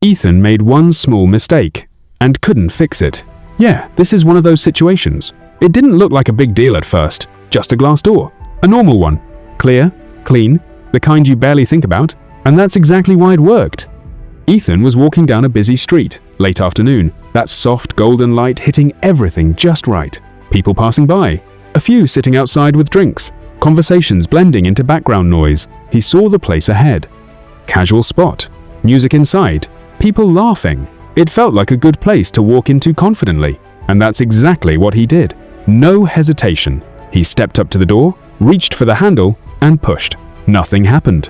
Ethan made one small mistake and couldn't fix it. Yeah, this is one of those situations. It didn't look like a big deal at first, just a glass door. A normal one. Clear, clean, the kind you barely think about, and that's exactly why it worked. Ethan was walking down a busy street, late afternoon, that soft golden light hitting everything just right. People passing by, a few sitting outside with drinks, conversations blending into background noise. He saw the place ahead. Casual spot, music inside, people laughing. It felt like a good place to walk into confidently, and that's exactly what he did. No hesitation. He stepped up to the door, reached for the handle, and pushed. Nothing happened.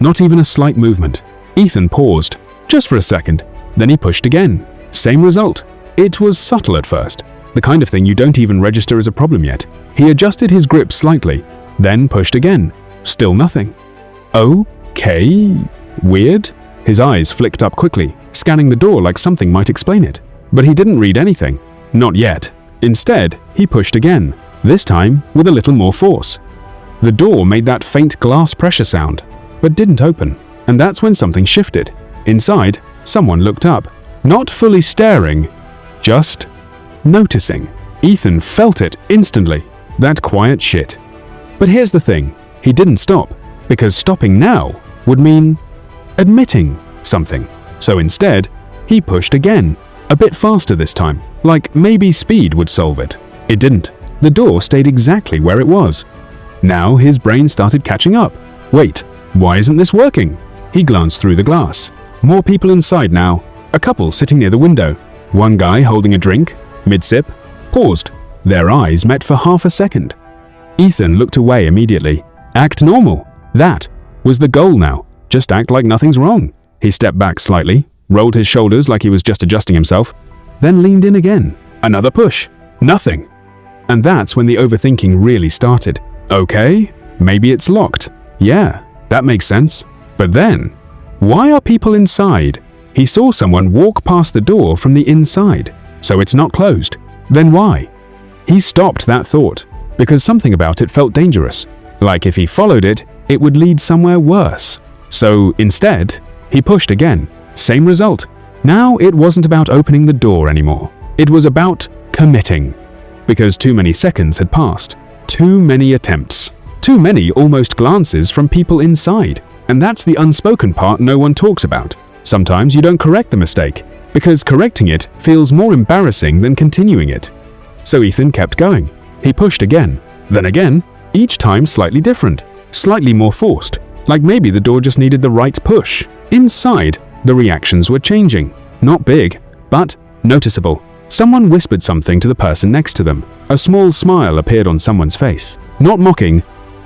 Not even a slight movement. Ethan paused, just for a second. Then he pushed again. Same result. It was subtle at first, the kind of thing you don't even register as a problem yet. He adjusted his grip slightly, then pushed again. Still nothing. Okay, weird. His eyes flicked up quickly, scanning the door like something might explain it. But he didn't read anything. Not yet. Instead, he pushed again, this time with a little more force. The door made that faint glass pressure sound, but didn't open. And that's when something shifted. Inside, someone looked up, not fully staring, just noticing. Ethan felt it instantly, that quiet shit. But here's the thing, he didn't stop, because stopping now would mean admitting something. So instead, he pushed again, a bit faster this time, like maybe speed would solve it. It didn't. The door stayed exactly where it was. Now his brain started catching up. Wait, why isn't this working? He glanced through the glass. More people inside now, a couple sitting near the window. One guy holding a drink, mid-sip, paused. Their eyes met for half a second. Ethan looked away immediately. Act normal. That was the goal now. Just act like nothing's wrong. He stepped back slightly, rolled his shoulders like he was just adjusting himself, then leaned in again. Another push. Nothing. And that's when the overthinking really started. Okay, maybe it's locked. Yeah, that makes sense. But then, why are people inside? He saw someone walk past the door from the inside, so it's not closed. Then why? He stopped that thought, because something about it felt dangerous. Like if he followed it, it would lead somewhere worse. So instead, he pushed again. Same result. Now it wasn't about opening the door anymore. It was about committing. Because too many seconds had passed. Too many attempts. Too many almost glances from people inside. And that's the unspoken part no one talks about. Sometimes you don't correct the mistake, because correcting it feels more embarrassing than continuing it. So Ethan kept going. He pushed again, then again, each time slightly different, slightly more forced, like maybe the door just needed the right push. Inside, the reactions were changing. Not big, but noticeable. Someone whispered something to the person next to them. A small smile appeared on someone's face. Not mocking,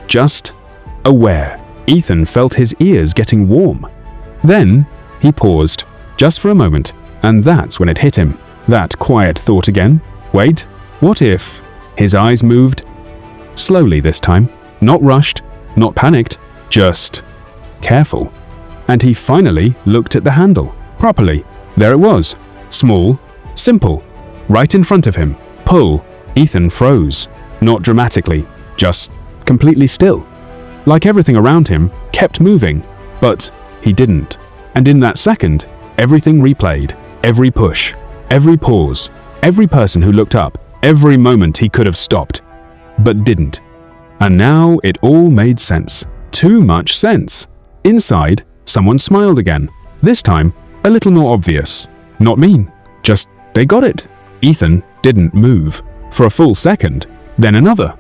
just aware. Ethan felt his ears getting warm. Then, he paused, just for a moment, and that's when it hit him. That quiet thought again. Wait, what if? His eyes moved. Slowly this time. Not rushed, not panicked, just careful. And he finally looked at the handle. Properly. There it was. Small, simple, right in front of him. Pull. Ethan froze. Not dramatically, just completely still. Like everything around him kept moving, but he didn't. And in that second, everything replayed. Every push, every pause, every person who looked up, every moment he could have stopped, but didn't. And now it all made sense. Too much sense. Inside, someone smiled again. This time, a little more obvious. Not mean, just they got it. Ethan didn't move. For a full second, then another.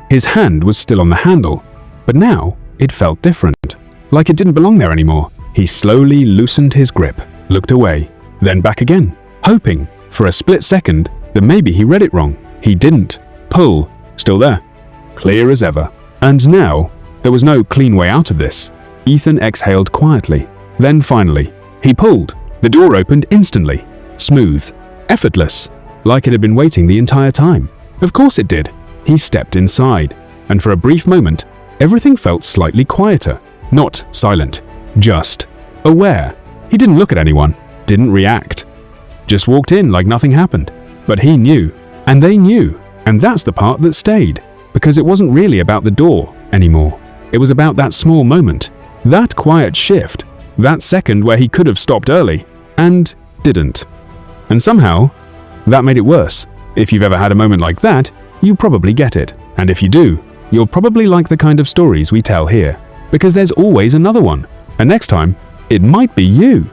His hand was still on the handle, but now it felt different, like it didn't belong there anymore. He slowly loosened his grip, looked away, then back again, hoping, for a split second, that maybe he read it wrong. He didn't. Pull, still there, clear as ever. And now, there was no clean way out of this. Ethan exhaled quietly. Then finally, he pulled. The door opened instantly, smooth, effortless, like it had been waiting the entire time. Of course it did. He stepped inside, and for a brief moment, everything felt slightly quieter. Not silent, just aware. He didn't look at anyone, didn't react. Just walked in like nothing happened. But he knew, and they knew, and that's the part that stayed. Because it wasn't really about the door anymore. It was about that small moment, that quiet shift, that second where he could have stopped early, and didn't. And somehow, that made it worse. If you've ever had a moment like that, you probably get it. And if you do, you'll probably like the kind of stories we tell here, because there's always another one. And next time, it might be you.